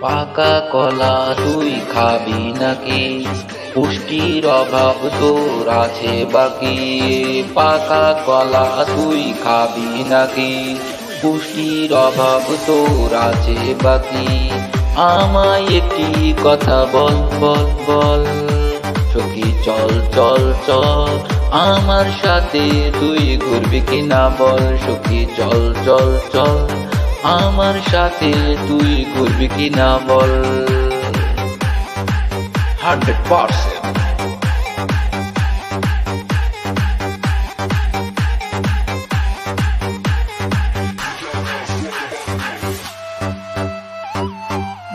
পাকা কলা তুই খাবি নাকি? পুষ্টির অভাব তোর আছে বাকি। পাকা কলা তুই খাবি নাকি? পুষ্টির অভাব তোর আছে বাকি। আমায় একটি কথা বল বল বল, সখী চল চল চল আমার সাথে তুই ঘুরবি কিনা বল। সখী চল চল চল আমার সাথে তুই ঘুরবি কিনা বল। 100%।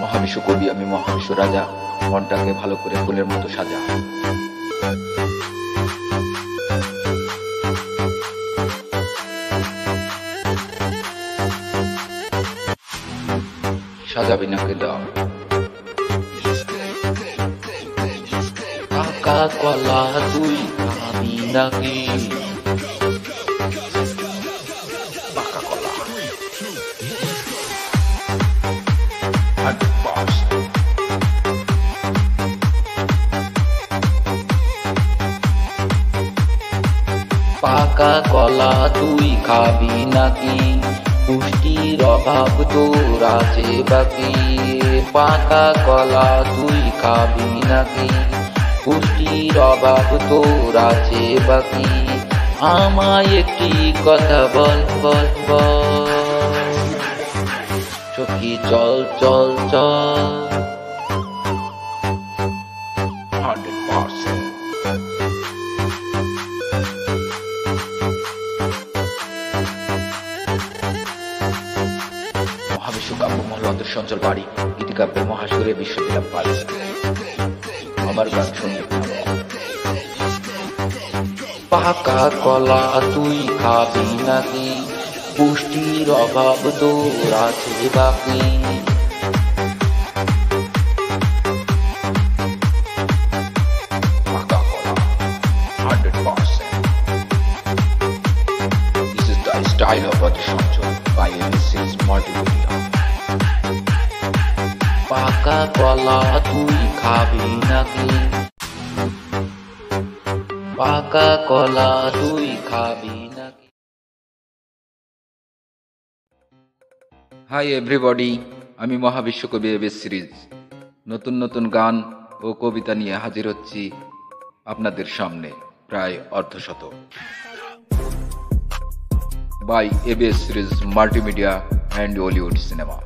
মহাবিশ্ব কবি আমি, মহাবিশ্ব রাজা, মনটাকে ভালো করে ফুলের মতো সাজা। সাজাবি নাকি দাও পাকা কলা তুই খাবি নাকি? পাকা কলা 100%। পাকা কলা তুই খাবি নাকি? পুষ্টির অভাব তোর আছে বাকি। পাকা কলা তুই খাবি নাকি? পুষ্টির অভাব তোর আছে বাকি। আমায় একটি কথা বল বল বল, সখী চল চল চল। 100%। মহাবিশ্ব কাব্য মহল সঞ্চল বাড়ি, গীতিকাব্যের মহাসুরে বিশ্ব দিলাম পারি। আমার গান শুনবে পাকা কলা তুই খাবি নাকি? পুষ্টির অভাব তোর আছে বাকি। পাকা কলা 100%। This is the style of the সঞ্চল by Mrs. Multimedia। পাকা কলা তুই খাবি নাকি? পাকা কলা তুই খাবি নাকি? হাই এভরিবডি, আমি মহাবিশ্ব কবি এবিএস সিরিজ নতুন নতুন গান ও কবিতা নিয়ে হাজির হচ্ছি আপনাদের সামনে, প্রায় অর্ধশত। By ABS series multimedia and Hollywood cinema.